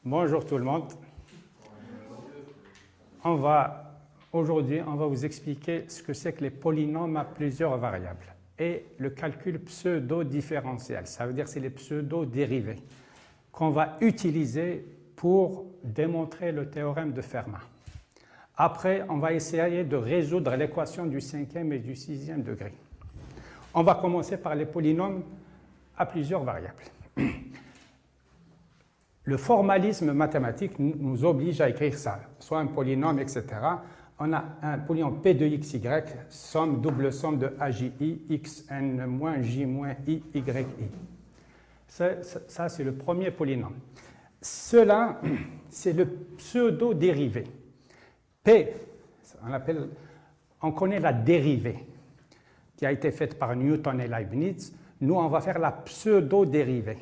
Bonjour tout le monde. Aujourd'hui, on va vous expliquer ce que c'est que les polynômes à plusieurs variables et le calcul pseudo-différentiel. Ça veut dire que c'est les pseudo-dérivés qu'on va utiliser pour démontrer le théorème de Fermat. Après, on va essayer de résoudre l'équation du 5e et du 6e degré. On va commencer par les polynômes à plusieurs variables. Le formalisme mathématique nous oblige à écrire ça, soit un polynôme, etc. On a un polynôme P de x, y, somme, double somme de AJI, xn moins j moins i, yi. Ça c'est le premier polynôme. Cela, c'est le pseudo-dérivé. P, on connaît la dérivée qui a été faite par Newton et Leibniz. Nous, on va faire la pseudo-dérivée.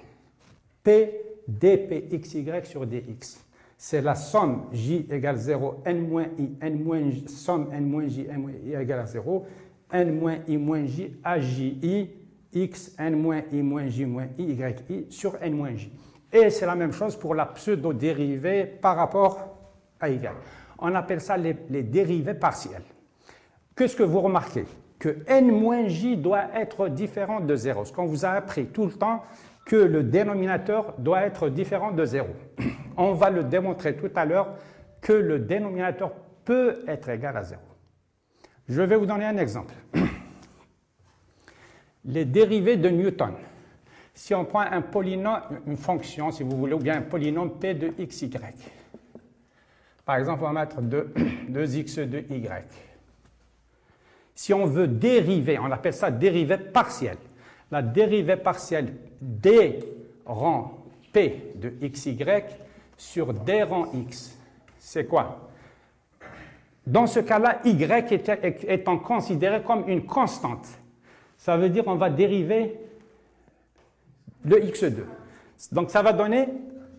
P dpxy sur dx. C'est la somme j égale 0, n moins i, n moins j, somme n moins j, n moins i égale à 0, n moins i moins j, aji, x, n moins i moins j moins i, yi sur n moins j. Et c'est la même chose pour la pseudo-dérivée par rapport à y. On appelle ça les dérivées partielles. Qu'est-ce que vous remarquez? Que n moins j doit être différent de 0. Ce qu'on vous a appris tout le temps, que le dénominateur doit être différent de 0. On va le démontrer tout à l'heure que le dénominateur peut être égal à 0. Je vais vous donner un exemple. Les dérivées de Newton. Si on prend un polynôme, une fonction, si vous voulez, ou bien un polynôme P de xy. Par exemple, on va mettre 2x de y. Si on veut dériver, on appelle ça dérivée partielle. La dérivée partielle d rang p de xy sur d rang x, c'est quoi? Dans ce cas-là, y étant considéré comme une constante. Ça veut dire qu'on va dériver le x2. Donc ça va donner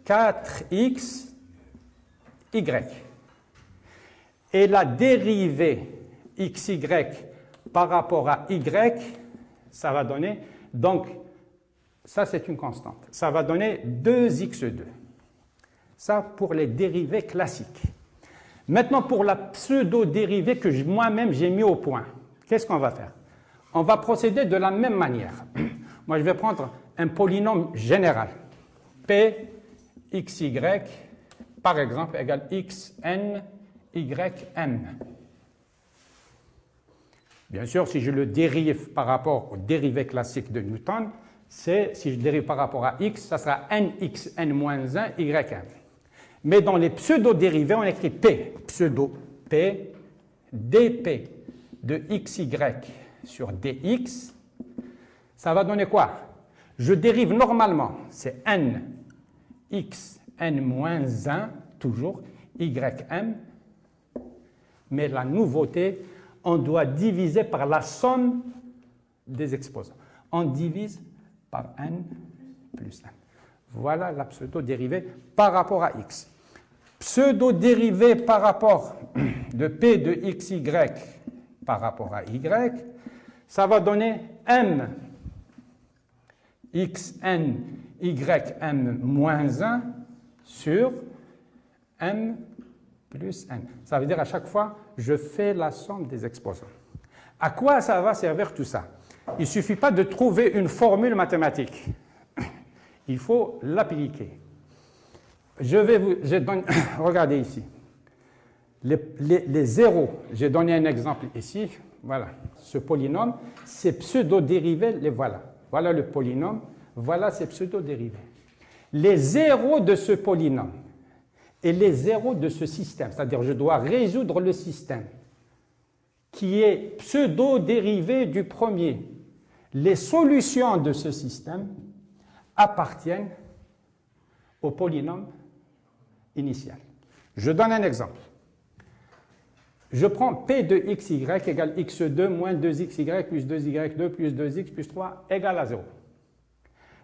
4x y. Et la dérivée xy par rapport à y, ça va donner, donc, ça c'est une constante, ça va donner 2x2. Ça pour les dérivées classiques. Maintenant pour la pseudo-dérivée que moi-même j'ai mis au point, qu'est-ce qu'on va faire? On va procéder de la même manière. Moi je vais prendre un polynôme général, p xy, par exemple, égale xn ym. Bien sûr, si je le dérive par rapport aux dérivées classiques de Newton, si je dérive par rapport à x, ça sera nxn moins 1 ym. Mais dans les pseudo-dérivés, on écrit p, pseudo, p, dp de xy sur dx. Ça va donner quoi? Je dérive normalement, c'est n, xn moins 1, toujours, ym. Mais la nouveauté, on doit diviser par la somme des exposants. On divise par n plus 1. Voilà la pseudo-dérivée par rapport à x. Pseudo-dérivée par rapport de p de xy par rapport à y, ça va donner m xn ym moins 1 sur m plus n. Ça veut dire à chaque fois, je fais la somme des exposants. À quoi ça va servir tout ça? Il ne suffit pas de trouver une formule mathématique. Il faut l'appliquer. Regardez ici. Les zéros, j'ai donné un exemple ici. Voilà, ce polynôme, ces pseudo-dérivés, les voilà. Voilà le polynôme, voilà ces pseudo-dérivés. Les zéros de ce polynôme et les zéros de ce système, c'est-à-dire je dois résoudre le système qui est pseudo-dérivé du premier. Les solutions de ce système appartiennent au polynôme initial. Je donne un exemple. Je prends P de xy égale x2 moins 2xy plus 2y2 plus 2x plus 3 égale à 0.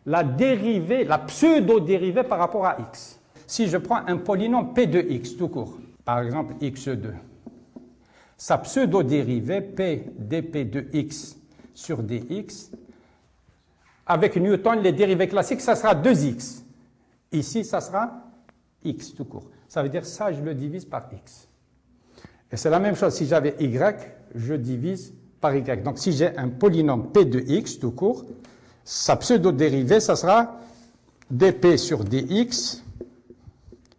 La dérivée, la pseudo-dérivée par rapport à x. Si je prends un polynôme P de x tout court, par exemple x2, sa pseudo-dérivée P dp de x sur dx, avec Newton, les dérivées classiques, ça sera 2x. Ici, ça sera x tout court. Ça veut dire ça, je le divise par x. Et c'est la même chose, si j'avais y, je divise par y. Donc si j'ai un polynôme p de x tout court, sa pseudo-dérivée, ça sera dp sur dx,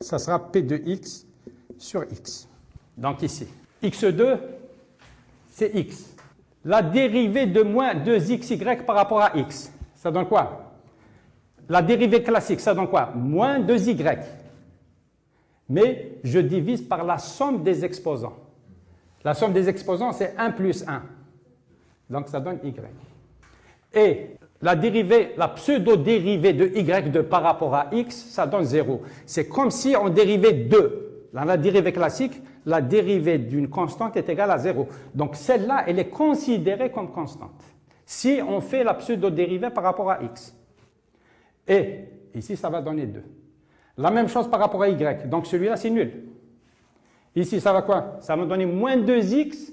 ça sera p de x sur x. Donc ici, x2, c'est x. La dérivée de moins 2xy par rapport à x, ça donne quoi? La dérivée classique, ça donne quoi? Moins 2y. Mais je divise par la somme des exposants. La somme des exposants, c'est 1 plus 1. Donc ça donne y. Et la dérivée, la pseudo-dérivée de y2 par rapport à x, ça donne 0. C'est comme si on dérivait 2. Dans la dérivée classique, la dérivée d'une constante est égale à 0. Donc celle-là, elle est considérée comme constante. Si on fait la pseudo-dérivée par rapport à x. Et ici, ça va donner 2. La même chose par rapport à y. Donc celui-là, c'est nul. Ici, ça va quoi? Ça va me donner moins 2x.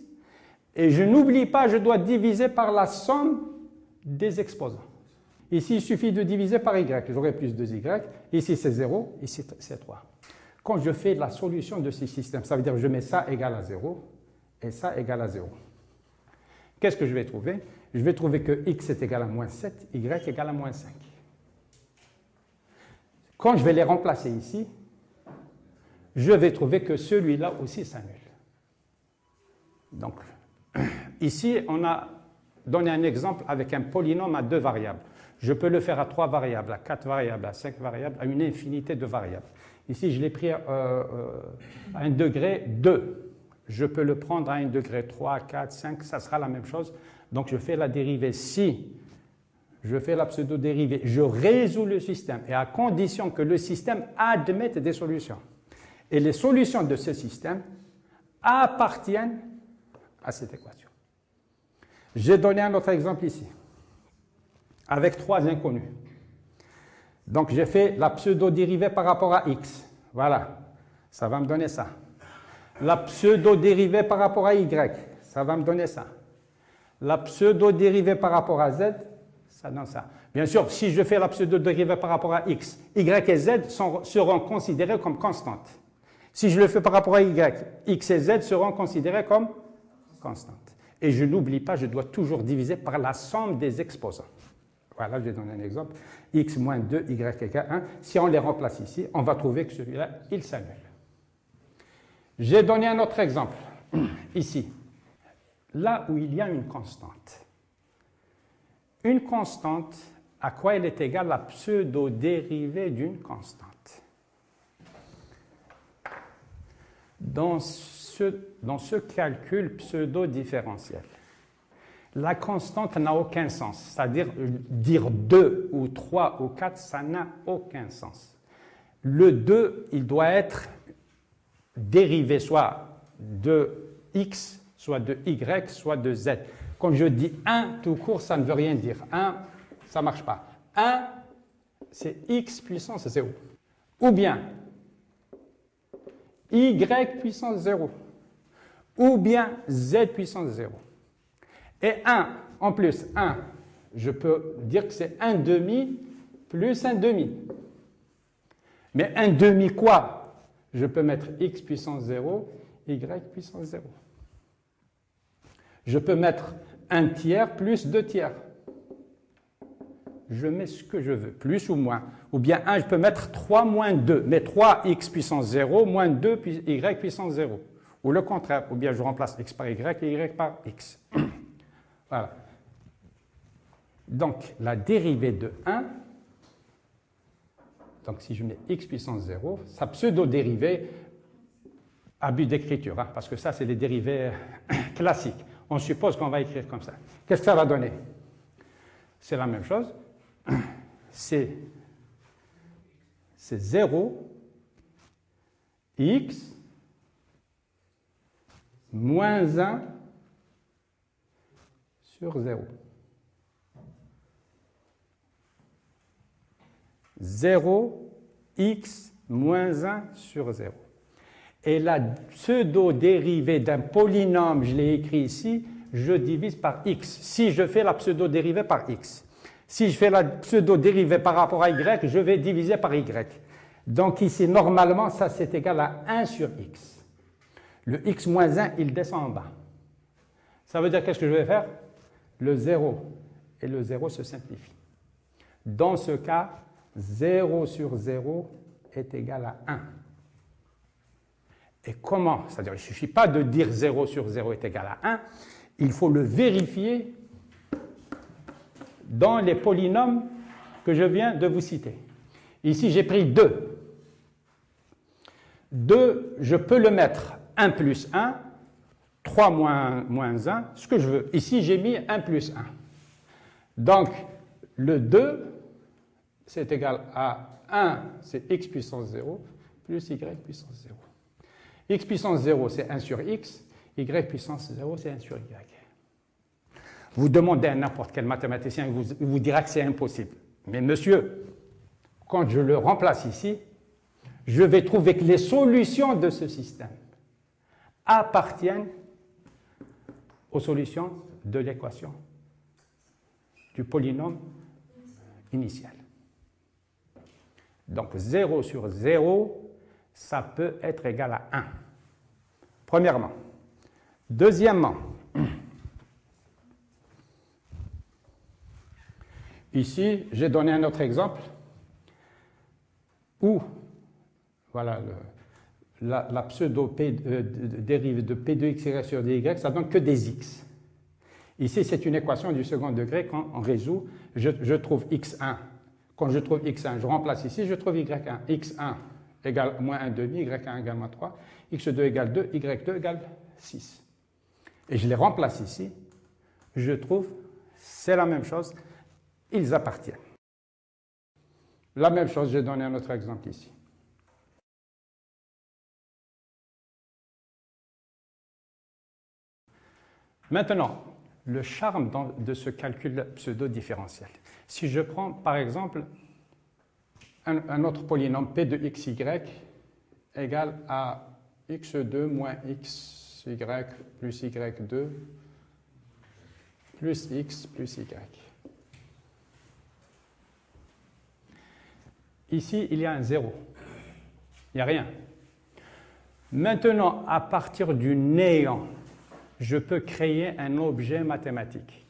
Et je n'oublie pas, je dois diviser par la somme des exposants. Ici, il suffit de diviser par y. J'aurai plus 2y. Ici, c'est 0. Ici, c'est 3. Quand je fais la solution de ces systèmes, ça veut dire que je mets ça égal à 0 et ça égal à 0. Qu'est-ce que je vais trouver? Je vais trouver que x est égal à moins 7, y égal à moins 5. Quand je vais les remplacer ici, je vais trouver que celui-là aussi s'annule. Donc, ici, on a donné un exemple avec un polynôme à 2 variables. Je peux le faire à 3 variables, à 4 variables, à 5 variables, à une infinité de variables. Ici, je l'ai pris à un degré 2. Je peux le prendre à un degré 3, 4, 5, ça sera la même chose. Donc, je fais la dérivée. Si je fais la pseudo-dérivée, je résous le système, et à condition que le système admette des solutions. Et les solutions de ce système appartiennent à cette équation. J'ai donné un autre exemple ici, avec 3 inconnus. Donc, j'ai fait la pseudo-dérivée par rapport à x. Voilà, ça va me donner ça. La pseudo-dérivée par rapport à y, ça va me donner ça. La pseudo-dérivée par rapport à z, ça donne ça. Bien sûr, si je fais la pseudo-dérivée par rapport à x, y et z seront considérés comme constantes. Si je le fais par rapport à y, x et z seront considérés comme constantes. Et je n'oublie pas, je dois toujours diviser par la somme des exposants. Voilà, je vais donner un exemple. X moins 2, y égale 1. Si on les remplace ici, on va trouver que celui-là, il s'annule. J'ai donné un autre exemple, ici. Là où il y a une constante. Une constante, à quoi elle est égale la pseudo-dérivée d'une constante? Dans ce calcul pseudo-différentiel, la constante n'a aucun sens. C'est-à-dire, dire 2 ou 3 ou 4, ça n'a aucun sens. Le 2, il doit être dérivé soit de x, soit de y, soit de z. Quand je dis 1 tout court, ça ne veut rien dire. 1, ça ne marche pas. 1, c'est x puissance 0. Ou bien y puissance 0. Ou bien z puissance 0. Et 1, en plus, 1, je peux dire que c'est 1 demi plus 1 demi. Mais 1 demi quoi? Je peux mettre x puissance 0, y puissance 0. Je peux mettre 1 tiers plus 2 tiers. Je mets ce que je veux, plus ou moins. Ou bien 1, je peux mettre 3 moins 2, mais 3x puissance 0 moins 2 y puissance 0. Ou le contraire, ou bien je remplace x par y et y par x. Voilà. Donc, la dérivée de 1, donc si je mets x puissance 0, sa pseudo-dérivée, abus d'écriture, hein, parce que ça, c'est des dérivés classiques. On suppose qu'on va écrire comme ça. Qu'est-ce que ça va donner? C'est la même chose. C'est 0, x, moins 1 sur 0. 0, x, moins 1 sur 0. Et la pseudo-dérivée d'un polynôme, je l'ai écrit ici, je divise par x. Si je fais la pseudo-dérivée par x. Si je fais la pseudo-dérivée par rapport à y, je vais diviser par y. Donc ici, normalement, ça c'est égal à 1 sur x. Le x moins 1, il descend en bas. Ça veut dire qu'est-ce que je vais faire? Le 0 et le 0 se simplifient. Dans ce cas, 0 sur 0 est égal à 1. Et comment? C'est-à-dire, il ne suffit pas de dire 0 sur 0 est égal à 1, il faut le vérifier dans les polynômes que je viens de vous citer. Ici, j'ai pris 2. 2, je peux le mettre 1 plus 1, 3 moins 1, ce que je veux. Ici, j'ai mis 1 plus 1. Donc, le 2, c'est égal à 1, c'est x puissance 0, plus y puissance 0. X puissance 0, c'est 1 sur x, y puissance 0, c'est 1 sur y. Vous demandez à n'importe quel mathématicien, il vous dira que c'est impossible. Mais monsieur, quand je le remplace ici, je vais trouver que les solutions de ce système appartiennent aux solutions de l'équation du polynôme initial. Donc 0 sur 0, ça peut être égal à 1. Premièrement. Deuxièmement, ici, j'ai donné un autre exemple où, voilà, la pseudo-dérivée de P de xy sur dy, ça donne que des x. Ici, c'est une équation du second degré. Quand on résout, je trouve x1. Quand je trouve x1, je remplace ici, je trouve y1. x1 égale moins 1 demi, y1 égale moins 3, x2 égale 2, y2 égale 6. Et je les remplace ici, je trouve, c'est la même chose, ils appartiennent. La même chose, j'ai donné un autre exemple ici. Maintenant, le charme de ce calcul pseudo-différentiel. Si je prends, par exemple, un autre polynôme p de xy égale à x2 moins xy plus y2 plus x plus y. Ici, il y a un 0. Il n'y a rien. Maintenant, à partir du néant, je peux créer un objet mathématique.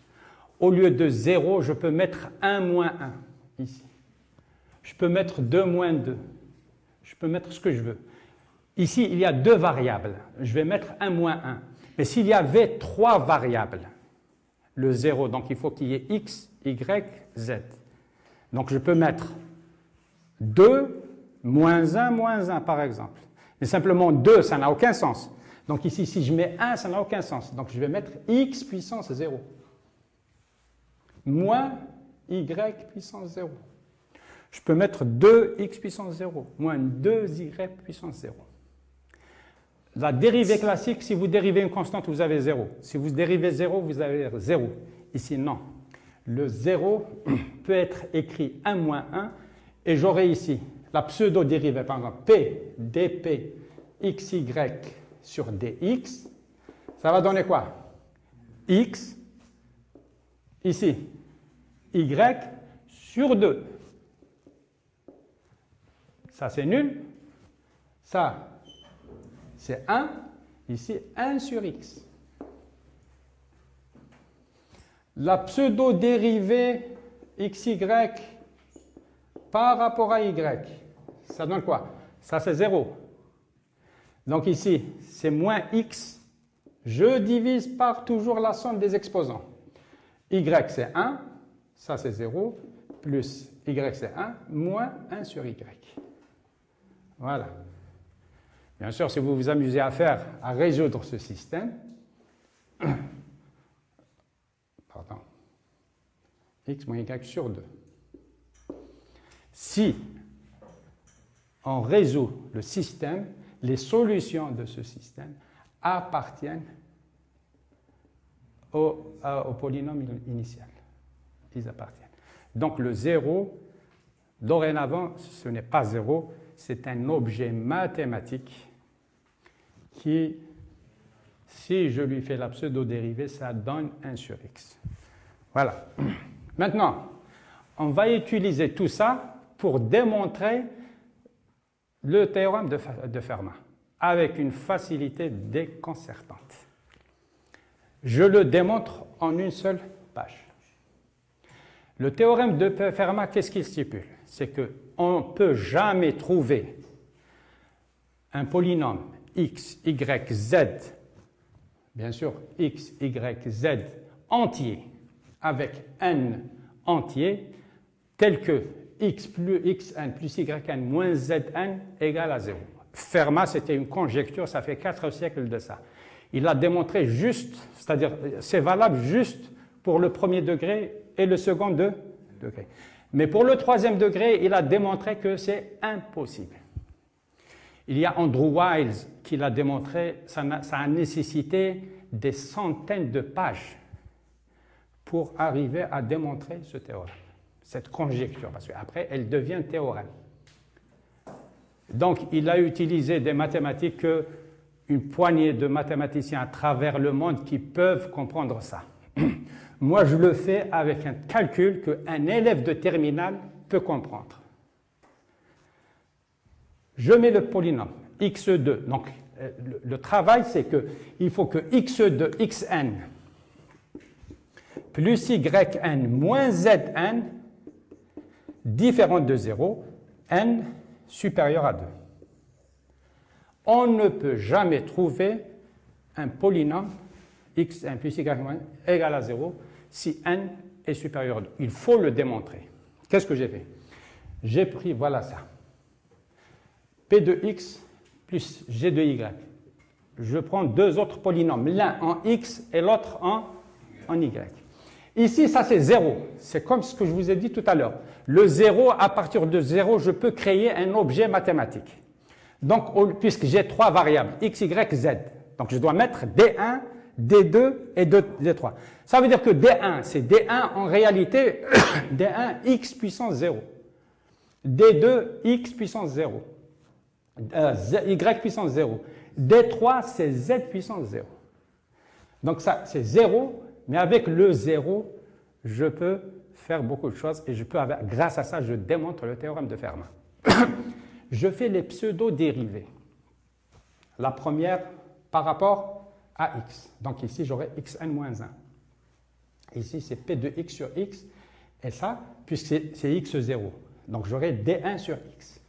Au lieu de 0, je peux mettre 1 moins 1 ici. Je peux mettre 2 moins 2. Je peux mettre ce que je veux. Ici, il y a 2 variables. Je vais mettre 1 moins 1. Mais s'il y avait 3 variables, le 0, donc il faut qu'il y ait x, y, z. Donc je peux mettre 2 moins 1 par exemple. Mais simplement 2, ça n'a aucun sens. Donc ici, si je mets 1, ça n'a aucun sens. Donc je vais mettre x puissance 0 moins y puissance 0. Je peux mettre 2x puissance 0 moins 2y puissance 0. La dérivée classique, si vous dérivez une constante, vous avez 0. Si vous dérivez 0, vous avez 0. Ici, non. Le 0 peut être écrit 1 moins 1, et j'aurai ici la pseudo-dérivée, par exemple, p dp xy sur dx. Ça va donner quoi? X, ici, y sur 2. Ça, c'est nul. Ça, c'est 1. Ici, 1 sur x. La pseudo-dérivée xy par rapport à y, ça donne quoi? Ça, c'est 0. Donc ici, c'est moins x. Je divise par toujours la somme des exposants. Y, c'est 1. Ça, c'est 0. Plus y, c'est 1. Moins 1 sur y. Voilà. Bien sûr, si vous vous amusez à résoudre ce système, pardon, x moins y sur 2. Si on résout le système, les solutions de ce système appartiennent au polynôme initial. Ils appartiennent. Donc le 0, dorénavant, ce n'est pas 0, c'est un objet mathématique qui, si je lui fais la pseudo-dérivée, ça donne 1 sur x. Voilà. Maintenant, on va utiliser tout ça pour démontrer le théorème de Fermat avec une facilité déconcertante. Je le démontre en une seule page. Le théorème de Fermat, qu'est-ce qu'il stipule? C'est qu'on ne peut jamais trouver un polynôme x, y, z, bien sûr x, y, z entier avec n entier tel que x plus xn plus yn moins zn égale à 0. Fermat, c'était une conjecture, ça fait 4 siècles de ça. Il a démontré juste, c'est-à-dire c'est valable juste pour le premier degré et le second degré. Mais pour le troisième degré, il a démontré que c'est impossible. Il y a Andrew Wiles qui l'a démontré, ça a nécessité des centaines de pages pour arriver à démontrer ce théorème, cette conjecture, parce qu'après, elle devient théorème. Donc, il a utilisé des mathématiques qu'une poignée de mathématiciens à travers le monde qui peuvent comprendre ça. Moi, je le fais avec un calcul qu'un élève de terminale peut comprendre. Je mets le polynôme x2. Donc, le travail, c'est qu'il faut que x2, xn plus yn moins zn différent de 0, n supérieur à 2. On ne peut jamais trouver un polynôme xn plus y égale à 0 si n est supérieur à 2. Il faut le démontrer. Qu'est-ce que j'ai fait? J'ai pris, voilà ça, p de x plus g de y. Je prends deux autres polynômes, l'un en x et l'autre en y. Ici, ça c'est 0. C'est comme ce que je vous ai dit tout à l'heure. Le 0, à partir de 0, je peux créer un objet mathématique. Donc, puisque j'ai trois variables, x, y, z, donc je dois mettre D1, D2 et D3. Ça veut dire que D1, c'est D1 en réalité, D1, x puissance 0. D2, x puissance 0. Y puissance 0. D3, c'est z puissance 0. Donc ça, c'est 0, mais avec le 0, je peux faire beaucoup de choses et grâce à ça, je démontre le théorème de Fermat. Je fais les pseudo-dérivées. La première par rapport à x. Donc ici, j'aurai xn moins 1. Ici, c'est p de x sur x. Et ça, puisque c'est x0. Donc j'aurai d1 sur x.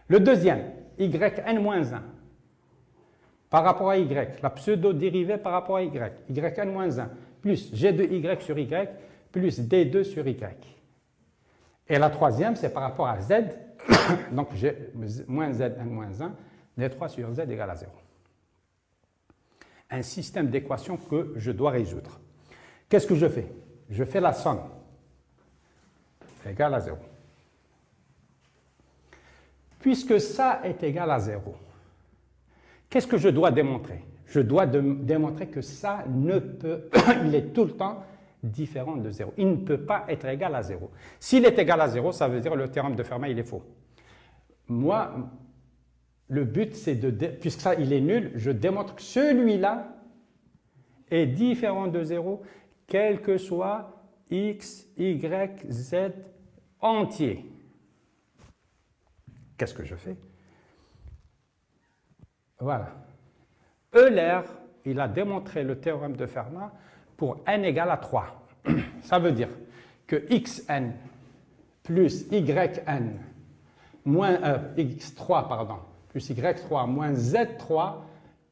Le deuxième, yn moins 1. Par rapport à y, la pseudo-dérivée par rapport à y, yn moins 1, plus g de y sur y, plus d2 sur y. Et la troisième, c'est par rapport à z, donc j'ai moins zn moins 1, d3 sur z égale à 0. Un système d'équations que je dois résoudre. Qu'est-ce que je fais? Je fais la somme égale à 0. Puisque ça est égal à 0, qu'est-ce que je dois démontrer? Je dois démontrer que ça ne peut, il est tout le temps différent de 0. Il ne peut pas être égal à 0. S'il est égal à 0, ça veut dire que le théorème de Fermat, il est faux. Moi, le but, c'est puisque ça, il est nul, je démontre que celui-là est différent de 0, quel que soit x, y, z entier. Qu'est-ce que je fais? Voilà. Euler, il a démontré le théorème de Fermat pour n égale à 3. Ça veut dire que xn plus yn moins x3 pardon, plus y3 moins z3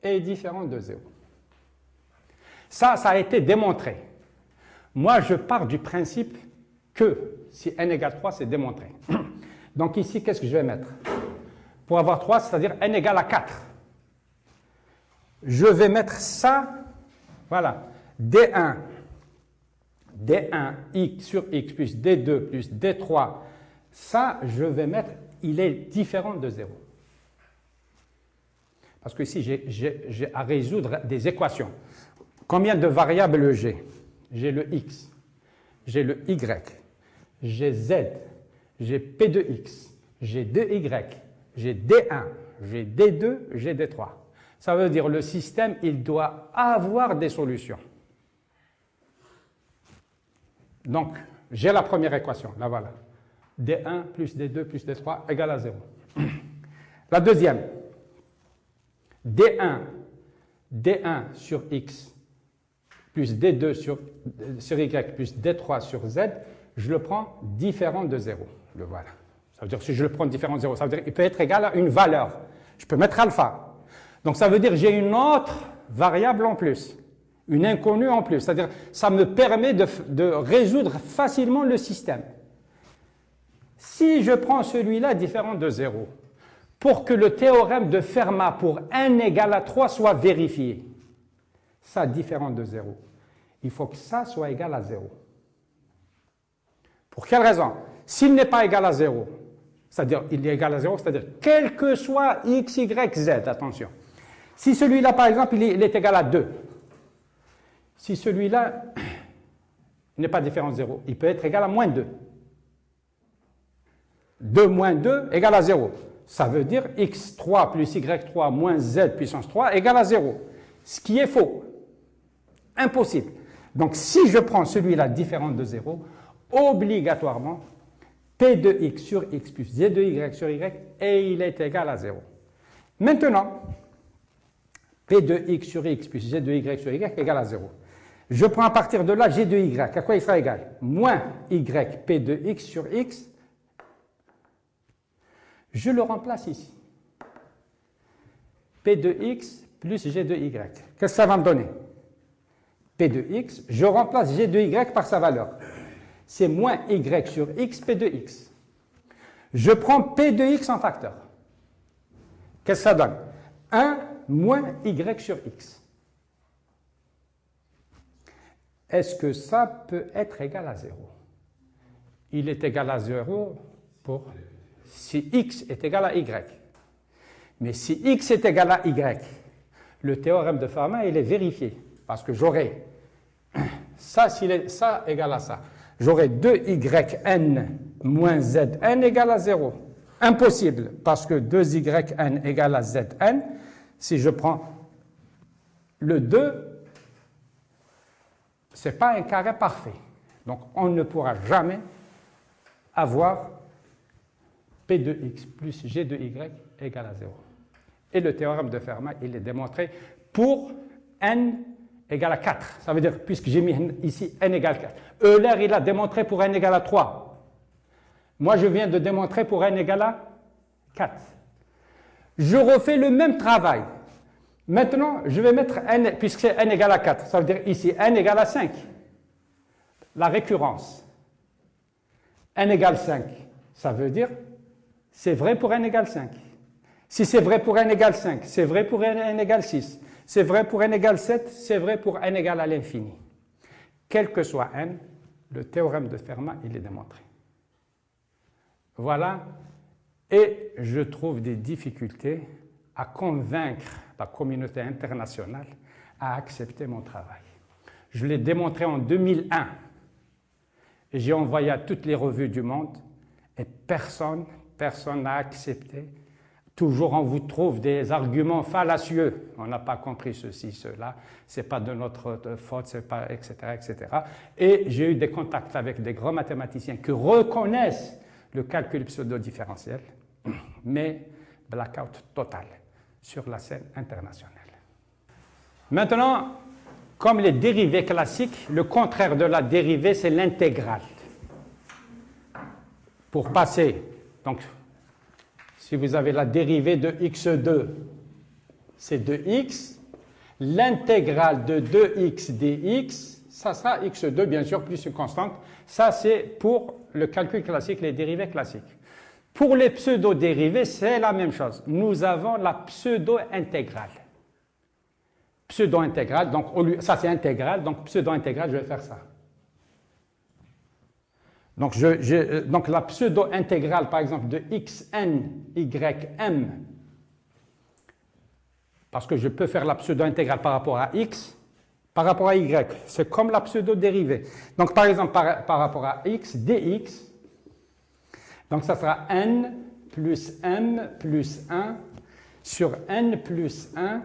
est différent de 0. Ça a été démontré. Moi, je pars du principe que si n égale 3, c'est démontré. Donc ici, qu'est-ce que je vais mettre? Pour avoir 3, c'est-à-dire n égale à 4. Je vais mettre ça, voilà, D1 x sur x plus D2 plus D3. Ça, je vais mettre, il est différent de 0. Parce que ici, j'ai à résoudre des équations. Combien de variables j'ai? J'ai le x, j'ai le y, j'ai z, j'ai p de x, j'ai 2y, j'ai d1, j'ai d2, j'ai d3. Ça veut dire que le système, il doit avoir des solutions. Donc, j'ai la première équation, là voilà. D1 plus D2 plus D3 égale à 0. La deuxième, D1 sur X plus D2 sur Y plus D3 sur Z, je le prends différent de 0. Le voilà. Ça veut dire que si je le prends différent de 0, ça veut dire qu'il peut être égal à une valeur. Je peux mettre alpha. Donc ça veut dire que j'ai une autre variable en plus, une inconnue en plus. C'est-à-dire que ça me permet de résoudre facilement le système. Si je prends celui-là différent de 0, pour que le théorème de Fermat pour n égale à 3 soit vérifié, ça différent de 0, il faut que ça soit égal à 0. Pour quelle raison? S'il n'est pas égal à 0, c'est-à-dire il est égal à 0, c'est-à-dire quel que soit x, y, z, attention. Si celui-là, par exemple, il est égal à 2, si celui-là n'est pas différent de 0, il peut être égal à moins 2. 2 moins 2 égale à 0. Ça veut dire x3 plus y3 moins z puissance 3 égale à 0. Ce qui est faux. Impossible. Donc si je prends celui-là différent de 0, obligatoirement, p de x sur x plus z de y sur y, et il est égal à 0. Maintenant, p de x sur x plus z de y sur y égale à 0. Je prends à partir de là g de y. À quoi il sera égal? Moins y p de x sur x. Je le remplace ici. P de x plus g de y. Qu'est-ce que ça va me donner? P de x, je remplace g de y par sa valeur. C'est moins y sur x, p de x. Je prends p de x en facteur. Qu'est-ce que ça donne? 1 moins y sur x. Est-ce que ça peut être égal à 0? Il est égal à 0 pour si x est égal à y. Mais si x est égal à y, le théorème de Fermat, il est vérifié. Parce que j'aurai ça, ça égale à ça. J'aurai 2yn moins zn égale à 0. Impossible, parce que 2yn égale à zn, si je prends le 2, ce n'est pas un carré parfait. Donc on ne pourra jamais avoir p de x plus g de y égale à 0. Et le théorème de Fermat, il est démontré pour n égale à 4. Ça veut dire, puisque j'ai mis ici n égale 4. Euler, il a démontré pour n égale à 3. Moi, je viens de démontrer pour n égale à 4. Je refais le même travail. Maintenant, je vais mettre n, puisque c'est n égale à 4. Ça veut dire ici n égale à 5. La récurrence. n égale 5. Ça veut dire, c'est vrai pour n égale 5. Si c'est vrai pour n égale 5, c'est vrai pour n égale 6. C'est vrai pour n égale 7, c'est vrai pour n égale à l'infini. Quel que soit n, le théorème de Fermat, il est démontré. Voilà. Et je trouve des difficultés à convaincre la communauté internationale à accepter mon travail. Je l'ai démontré en 2001. Et j'ai envoyé à toutes les revues du monde et personne n'a accepté. Toujours on vous trouve des arguments fallacieux. On n'a pas compris ceci, cela, c'est pas de notre faute, c'est pas, etc., etc. Et j'ai eu des contacts avec des grands mathématiciens qui reconnaissent le calcul pseudo-différentiel, mais blackout total sur la scène internationale. Maintenant, comme les dérivées classiques, le contraire de la dérivée, c'est l'intégrale. Pour passer, donc, si vous avez la dérivée de x2, c'est 2x. L'intégrale de 2x dx, ça sera x2, bien sûr, plus une constante. Ça, c'est pour le calcul classique, les dérivées classiques. Pour les pseudo-dérivées, c'est la même chose. Nous avons la pseudo-intégrale. Pseudo-intégrale, donc ça c'est intégrale, donc pseudo-intégrale, je vais faire ça. Donc, donc la pseudo-intégrale, par exemple, de xn, ym, parce que je peux faire la pseudo-intégrale par rapport à x, par rapport à y, c'est comme la pseudo-dérivée. Donc, par exemple, par rapport à x, dx, donc ça sera n plus m plus 1 sur n plus 1,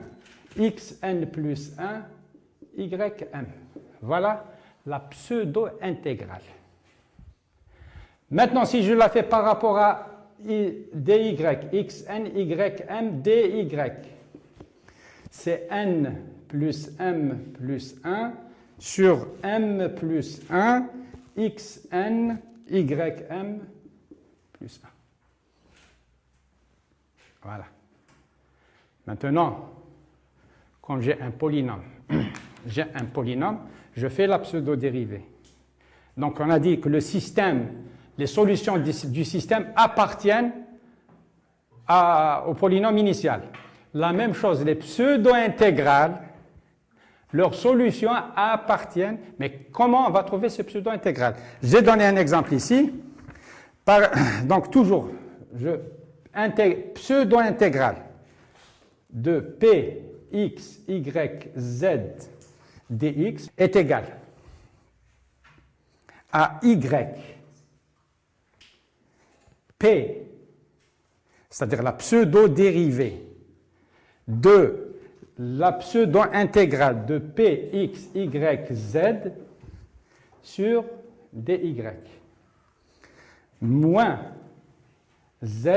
xn plus 1, ym. Voilà la pseudo-intégrale. Maintenant, si je la fais par rapport à dy, xn, ym, dy. C'est n plus m plus 1 sur m plus 1, xn, ym plus 1. Voilà. Maintenant, quand j'ai un polynôme, je fais la pseudo-dérivée. Donc on a dit que le système, les solutions du système appartiennent au polynôme initial. La même chose, les pseudo-intégrales, leurs solutions appartiennent, mais comment on va trouver ces pseudo-intégrales? J'ai donné un exemple ici. Donc toujours, pseudo-intégrale de p, x, y, z, dx est égale à y, p, c'est-à-dire la pseudo-dérivée de la pseudo-intégrale de p, x, y, z sur dy, moins z,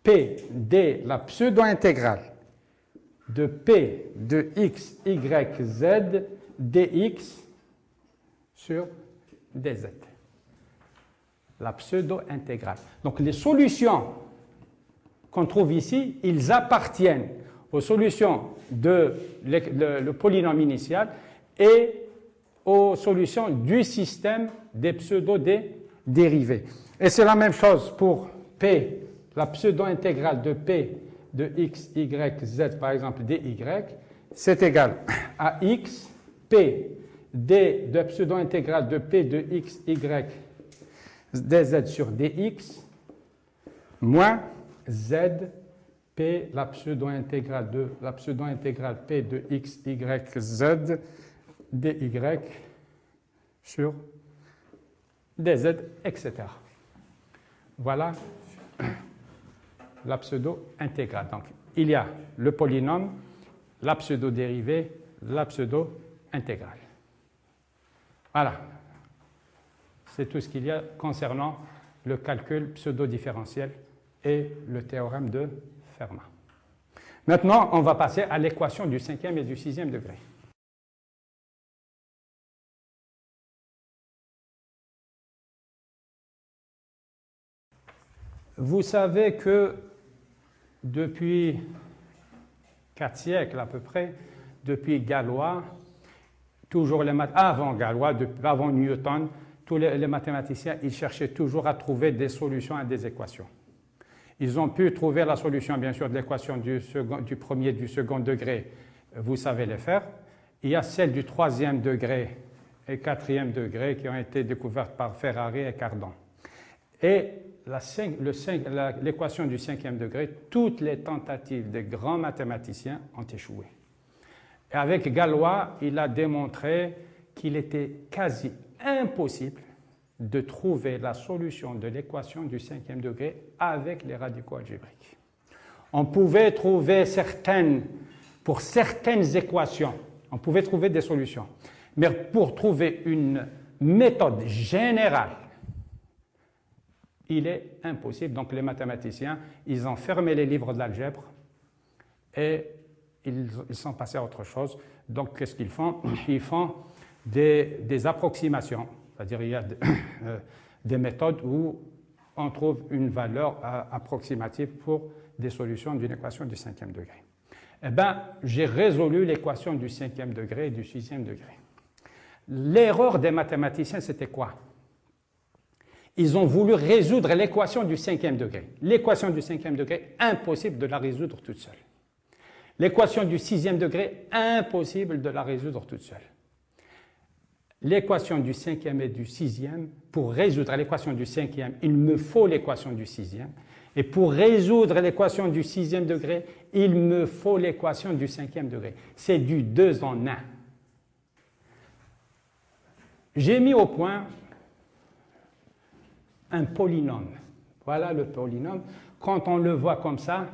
p, d, la pseudo-intégrale de p de x, y, z, dx sur dz. La pseudo-intégrale. Donc les solutions qu'on trouve ici, ils appartiennent aux solutions de le polynôme initial et aux solutions du système des pseudo-dérivés. Et c'est la même chose pour p, la pseudo-intégrale de p de x, y, z, par exemple, dy, c'est égal à x, p, d de pseudo-intégrale de p de x, y, dz sur dx, moins z, p, la pseudo-intégrale p de x, y, z, dy sur dz, etc. Voilà la pseudo-intégrale. Donc, il y a le polynôme, la pseudo-dérivée, la pseudo-intégrale. Voilà. C'est tout ce qu'il y a concernant le calcul pseudo-différentiel et le théorème de Fermat. Maintenant, on va passer à l'équation du 5e et du 6e degré. Vous savez que depuis 4 siècles à peu près, depuis Galois, toujours avant Galois, avant Newton, tous les mathématiciens, ils cherchaient toujours à trouver des solutions à des équations. Ils ont pu trouver la solution, bien sûr, de l'équation du premier et du second degré, vous savez les faire. Il y a celle du 3e degré et 4e degré qui ont été découvertes par Ferrari et Cardan. Et l'équation du 5e degré, toutes les tentatives des grands mathématiciens ont échoué. Et avec Galois, il a démontré qu'il était quasi impossible de trouver la solution de l'équation du 5e degré avec les radicaux algébriques. On pouvait trouver pour certaines équations, on pouvait trouver des solutions. Mais pour trouver une méthode générale, il est impossible. Donc les mathématiciens, ils ont fermé les livres d'algèbre et ils sont passés à autre chose. Donc qu'est-ce qu'ils font? Ils font des approximations. C'est-à-dire il y a des méthodes où on trouve une valeur approximative pour des solutions d'une équation du 5e degré. Eh bien, j'ai résolu l'équation du 5e degré et du 6e degré. L'erreur des mathématiciens, c'était quoi? Ils ont voulu résoudre l'équation du 5e degré. L'équation du 5e degré, impossible de la résoudre toute seule. L'équation du 6e degré, impossible de la résoudre toute seule. L'équation du 5e et du 6e, pour résoudre l'équation du 5e, il me faut l'équation du 6e. Et pour résoudre l'équation du 6e degré, il me faut l'équation du 5e degré. C'est du 2 en 1. J'ai mis au point un polynôme. Voilà le polynôme. Quand on le voit comme ça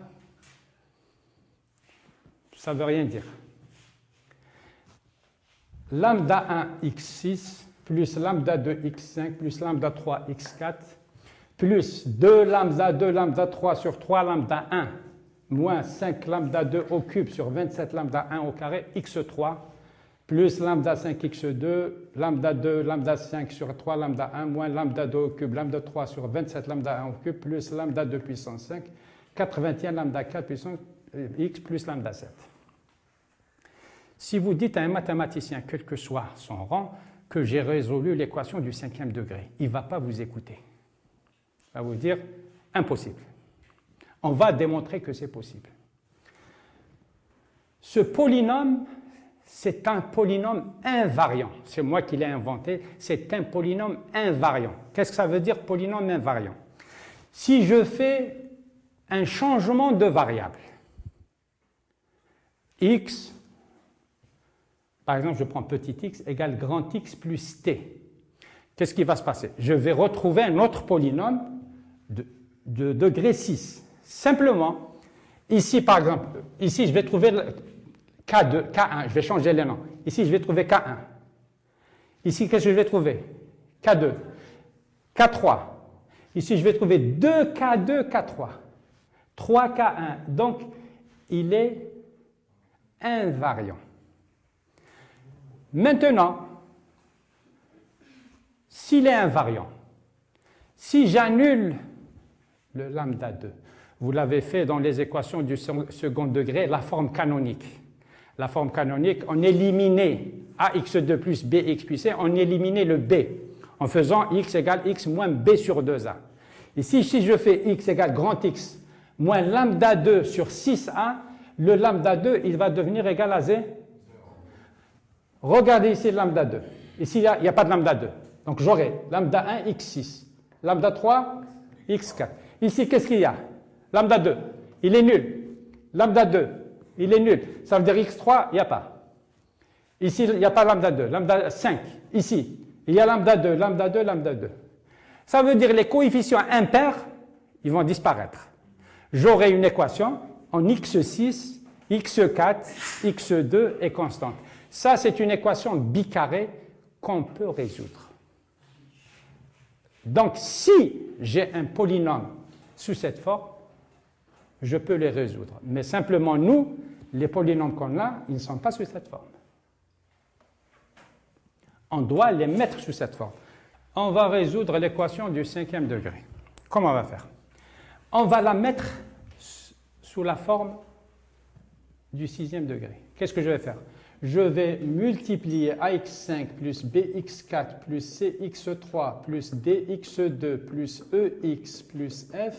ne veut rien dire. Lambda 1 x6 plus lambda 2 x5 plus lambda 3 x4, plus 2 lambda 2 lambda 3 sur 3 lambda 1 moins 5 lambda 2 au cube sur 27 lambda 1 au carré x3 plus lambda 5 x2 lambda 2 lambda 5 sur 3 lambda 1 moins lambda 2 au cube lambda 3 sur 27 lambda 1 au cube plus lambda 2 puissance 5 81 lambda 4 puissance x plus lambda 7. Si vous dites à un mathématicien, quel que soit son rang, que j'ai résolu l'équation du 5e degré, il ne va pas vous écouter. Il va vous dire impossible. On va démontrer que c'est possible. Ce polynôme, c'est un polynôme invariant. C'est moi qui l'ai inventé. C'est un polynôme invariant. Qu'est-ce que ça veut dire, polynôme invariant? Si je fais un changement de variable, x, par exemple, je prends petit x égale grand X plus t. Qu'est-ce qui va se passer? Je vais retrouver un autre polynôme de degré 6. Simplement, ici, par exemple, ici, je vais trouver K2, K1, je vais changer les noms. Ici, je vais trouver K1. Ici, qu'est-ce que je vais trouver? K2, K3. Ici, je vais trouver 2K2, K3, 3K1. Donc, il est invariant. Maintenant, s'il est invariant, si j'annule le lambda 2, vous l'avez fait dans les équations du second degré, la forme canonique. La forme canonique, on éliminait ax2 plus bx plus c, on éliminait le b en faisant x égale x moins b sur 2a. Ici, si je fais x égale grand X moins lambda 2 sur 6a, le lambda 2, il va devenir égal à 0. Regardez ici le lambda 2. Ici, il n'y a pas de lambda 2. Donc, j'aurai lambda 1, x6. Lambda 3, x4. Ici, qu'est-ce qu'il y a? Lambda 2, il est nul. Lambda 2, il est nul. Ça veut dire x3, il n'y a pas. Ici, il n'y a pas lambda 2. Lambda 5, ici, il y a lambda 2, lambda 2, lambda 2. Ça veut dire les coefficients impairs, ils vont disparaître. J'aurai une équation en x6, x4, x2 est constante. Ça, c'est une équation bicarrée qu'on peut résoudre. Donc, si j'ai un polynôme sous cette forme, je peux les résoudre. Mais simplement, nous, les polynômes qu'on a, ils ne sont pas sous cette forme. On doit les mettre sous cette forme. On va résoudre l'équation du 5e degré. Comment on va faire? On va la mettre sous la forme du 6e degré. Qu'est-ce que je vais faire? Je vais multiplier ax5 plus bx4 plus cx3 plus dx2 plus ex plus f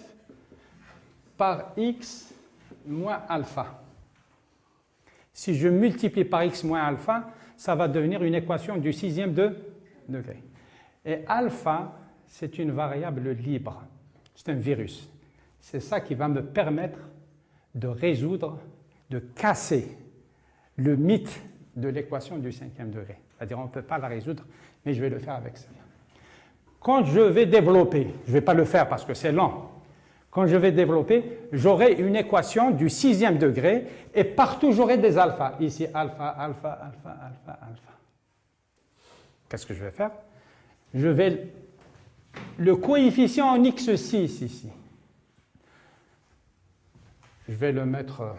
par x moins alpha. Si je multiplie par x moins alpha, ça va devenir une équation du 6e degré. Et alpha, c'est une variable libre. C'est un virus. C'est ça qui va me permettre de résoudre, de casser le mythe de l'équation du 5e degré. C'est-à-dire, on ne peut pas la résoudre, mais je vais le faire avec ça. Quand je vais développer, je ne vais pas le faire parce que c'est lent. Quand je vais développer, j'aurai une équation du 6e degré et partout j'aurai des alphas. Ici, alpha, alpha, alpha, alpha, alpha. Qu'est-ce que je vais faire? Je vais le coefficient en x6 ici. Je vais le mettre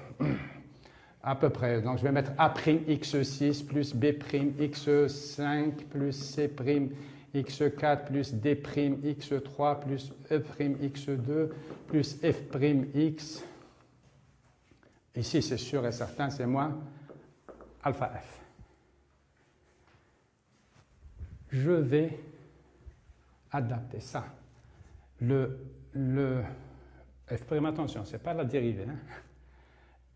à peu près. Donc, je vais mettre A'x6 plus B'x5 plus C'x4 plus D'x3 plus E'x2 plus F'x. Ici, c'est sûr et certain, c'est moins alpha F. Je vais adapter ça. Le F', attention, ce n'est pas la dérivée. Hein.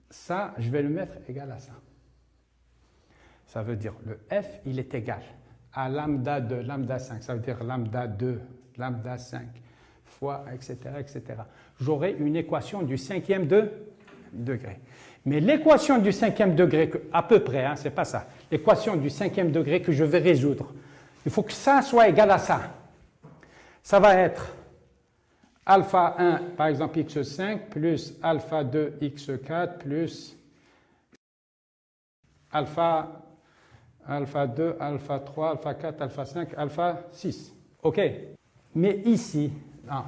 Ça, je vais le mettre égal à ça. Ça veut dire le F, il est égal à lambda 2, lambda 5. Ça veut dire lambda 2, lambda 5 fois, etc., etc. J'aurai une équation du 5e degré. Mais l'équation du 5e degré, à peu près, hein, c'est pas ça. L'équation du 5e degré que je vais résoudre, il faut que ça soit égal à ça. Ça va être alpha 1, par exemple, x5, plus alpha 2, x4, plus alpha 2, alpha 3, alpha 4, alpha 5, alpha 6. OK? Mais ici, Non,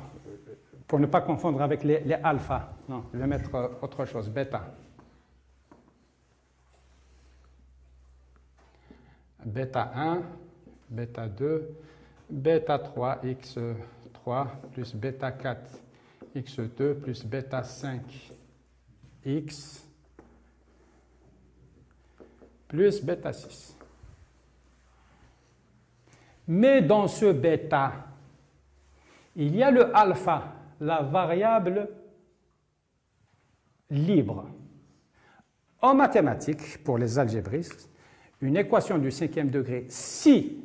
pour ne pas confondre avec les alpha. Non, je vais mettre autre chose, bêta. Bêta 1, bêta 2, bêta 3, x3, plus bêta 4, x2, plus bêta 5, x, plus bêta 6. Mais dans ce bêta, il y a le alpha, la variable libre. En mathématiques, pour les algébristes, une équation du 5e degré, si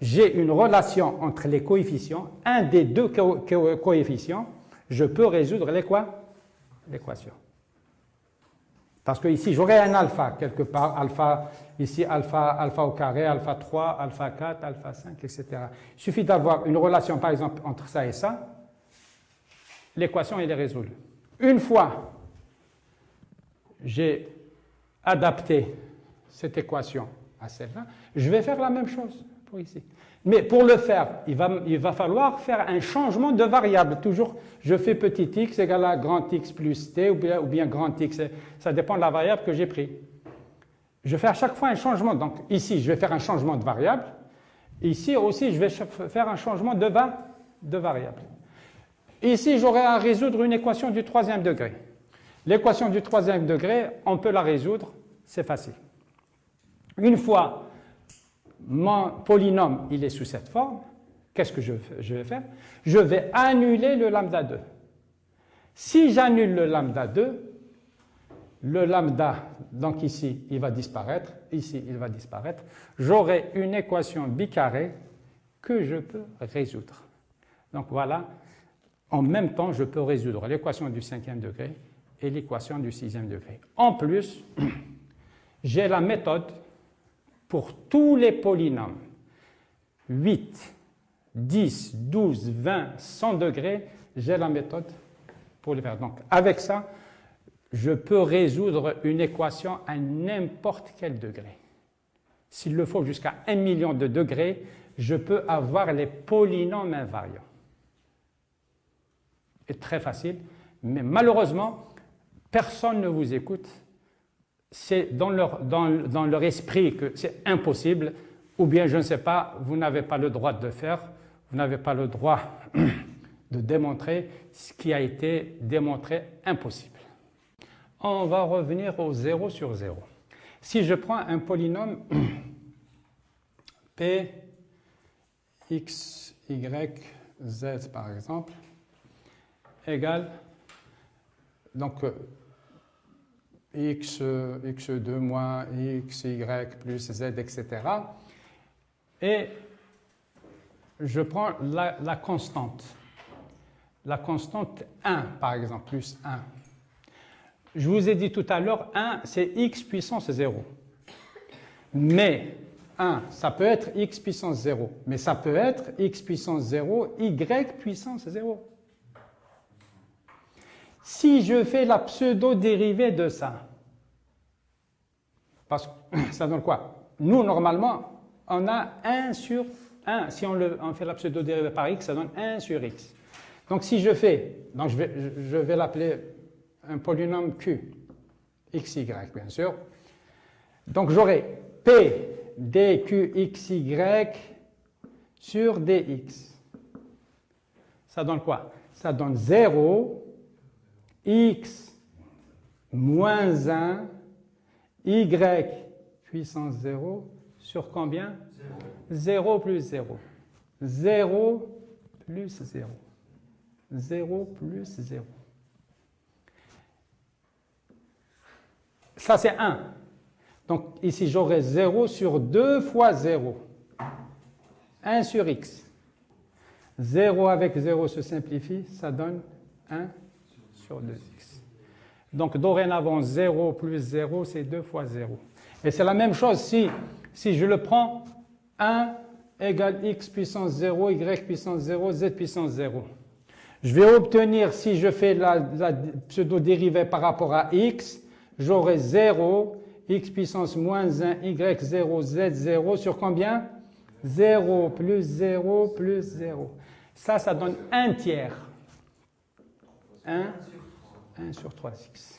j'ai une relation entre les coefficients, un des deux coefficients, je peux résoudre l'équation. Parce que ici, j'aurai un alpha quelque part, alpha, ici alpha au carré, alpha 3, alpha 4, alpha 5, etc. Il suffit d'avoir une relation, par exemple, entre ça et ça, l'équation, elle est résolue. Une fois j'ai adapté cette équation à celle-là, je vais faire la même chose pour ici. Mais pour le faire, il va falloir faire un changement de variable. Toujours, je fais petit x égale à grand X plus t ou bien grand X. Ça dépend de la variable que j'ai prise. Je fais à chaque fois un changement. Donc ici, je vais faire un changement de variable. Ici aussi, je vais faire un changement de variable. Ici, j'aurai à résoudre une équation du 3e degré. L'équation du 3e degré, on peut la résoudre, c'est facile. Une fois mon polynôme il est sous cette forme, qu'est-ce que je vais faire? Je vais annuler le lambda 2. Si j'annule le lambda 2, le lambda, donc ici, il va disparaître, ici, il va disparaître. J'aurai une équation bicarrée que je peux résoudre. Donc voilà, en même temps, je peux résoudre l'équation du 5e degré et l'équation du 6e degré. En plus, j'ai la méthode pour tous les polynômes, 8, 10, 12, 20, 100 degrés, j'ai la méthode pour les faire. Donc avec ça, je peux résoudre une équation à n'importe quel degré. S'il le faut jusqu'à 1 million de degrés, je peux avoir les polynômes invariants. C'est très facile, mais malheureusement, personne ne vous écoute. C'est dans leur esprit que c'est impossible, ou bien, je ne sais pas, vous n'avez pas le droit de le faire, vous n'avez pas le droit de démontrer ce qui a été démontré impossible. On va revenir au 0 sur 0. Si je prends un polynôme P, X, Y, Z par exemple, égale, donc x2 moins xy plus z, etc. Et je prends la constante. La constante 1, par exemple, plus 1. Je vous ai dit tout à l'heure, 1, c'est x puissance 0. Mais 1, ça peut être x puissance 0. Mais ça peut être x puissance 0, y puissance 0. Si je fais la pseudo-dérivée de ça, parce que ça donne quoi? Nous, normalement, on a 1 sur 1. Si on fait la pseudo-dérivée par x, ça donne 1 sur x. Donc si je fais, donc je vais l'appeler un polynôme q, xy bien sûr. Donc j'aurai p dqxy sur dx. Ça donne quoi? Ça donne 0, x moins 1, y puissance 0 sur combien? 0 plus 0. 0 plus 0. 0 plus 0. Ça, c'est 1. Donc, ici, j'aurai 0 sur 2 fois 0. 1 sur x. 0 avec 0 se simplifie, ça donne 1 sur 2x. Donc, dorénavant, 0 plus 0, c'est 2 fois 0. Et c'est la même chose si je le prends 1 égale x puissance 0, y puissance 0, z puissance 0. Je vais obtenir, si je fais la pseudo-dérivée par rapport à x, j'aurai 0, x puissance moins 1, y 0, z 0 sur combien? 0 plus 0 plus 0. Ça donne 1 tiers. 1 sur 3x.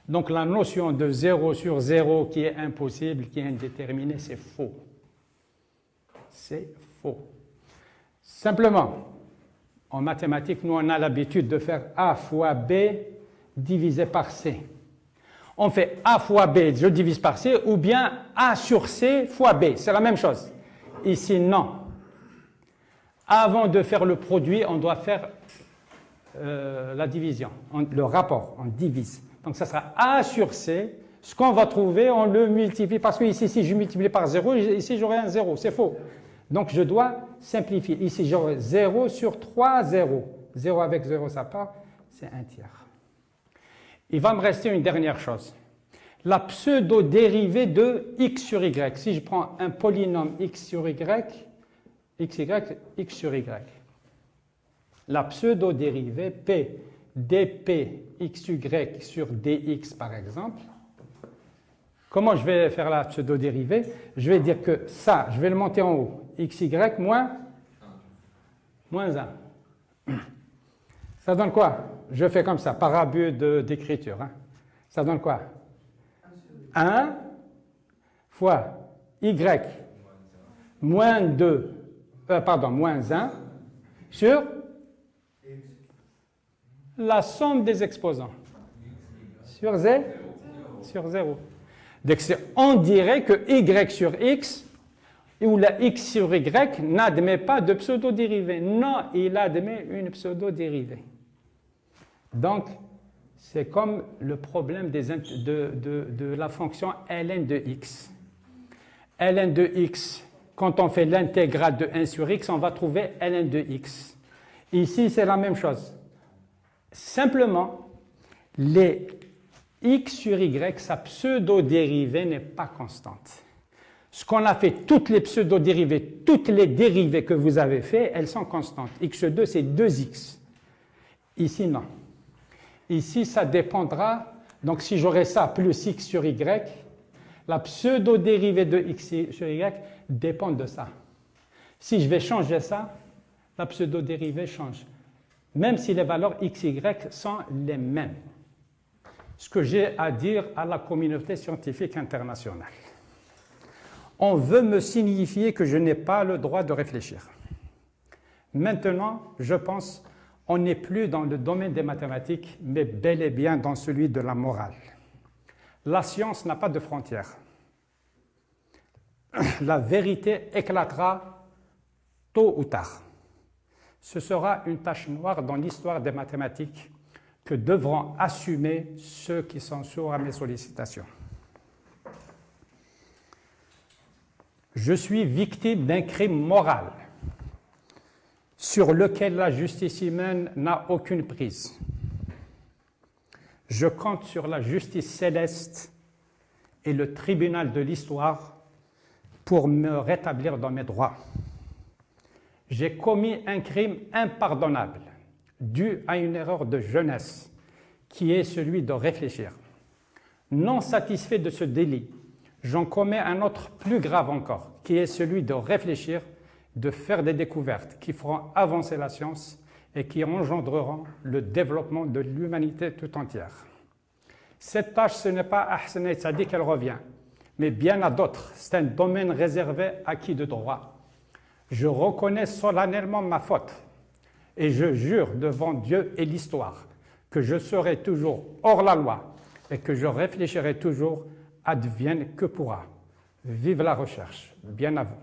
Donc la notion de 0 sur 0 qui est impossible, qui est indéterminée, c'est faux. C'est faux. Simplement, en mathématiques, nous on a l'habitude de faire A fois B divisé par C. On fait A fois B, je divise par C, ou bien A sur C fois B, c'est la même chose. Ici, non. Avant de faire le produit, on doit faire la division, le rapport, on divise. Donc ça sera A sur C, ce qu'on va trouver, on le multiplie, parce que ici, si je multiplie par 0, ici j'aurai un 0, c'est faux. Donc je dois simplifier. Ici j'aurai 0 sur 3 0. 0 avec 0 ça part, c'est 1 tiers. Il va me rester une dernière chose. La pseudo-dérivée de x sur y. Si je prends un polynôme x sur y, xy, x sur y. La pseudo-dérivée p dp xy sur dx par exemple. Comment je vais faire la pseudo-dérivée? Je vais dire que ça, je vais le monter en haut. Xy moins 1. Ça donne quoi? Je fais comme ça, par abus d'écriture. Hein. Ça donne quoi? 1 fois y moins 2, moins 1 sur la somme des exposants. Sur z? Sur 0. Donc on dirait que y sur x ou la x sur y n'admet pas de pseudo-dérivée. Non, il admet une pseudo-dérivée. Donc, c'est comme le problème de la fonction ln de x. ln de x, quand on fait l'intégrale de 1 sur x, on va trouver ln de x. Ici, c'est la même chose. Simplement, les x sur y, sa pseudo-dérivée n'est pas constante. Ce qu'on a fait, toutes les pseudo-dérivées, toutes les dérivées que vous avez fait, elles sont constantes. x2, c'est 2x. Ici, non. Ici, ça dépendra. Donc, si j'aurais ça plus x sur y, la pseudo-dérivée de x sur y dépend de ça. Si je vais changer ça, la pseudo-dérivée change. Même si les valeurs x, y sont les mêmes. Ce que j'ai à dire à la communauté scientifique internationale. On veut me signifier que je n'ai pas le droit de réfléchir. Maintenant, je pense, on n'est plus dans le domaine des mathématiques, mais bel et bien dans celui de la morale. La science n'a pas de frontières. La vérité éclatera tôt ou tard. Ce sera une tache noire dans l'histoire des mathématiques que devront assumer ceux qui sont sourds à mes sollicitations. Je suis victime d'un crime moral sur lequel la justice humaine n'a aucune prise. Je compte sur la justice céleste et le tribunal de l'histoire pour me rétablir dans mes droits. J'ai commis un crime impardonnable dû à une erreur de jeunesse qui est celui de réfléchir. Non satisfait de ce délit, j'en commets un autre plus grave encore, qui est celui de réfléchir, de faire des découvertes qui feront avancer la science et qui engendreront le développement de l'humanité tout entière. Cette tâche, ce n'est pas Ahsen Sadi qu'elle revient, mais bien à d'autres. C'est un domaine réservé à qui de droit. Je reconnais solennellement ma faute et je jure devant Dieu et l'histoire que je serai toujours hors la loi et que je réfléchirai toujours advienne que pourra. Vive la recherche. Bien à vous.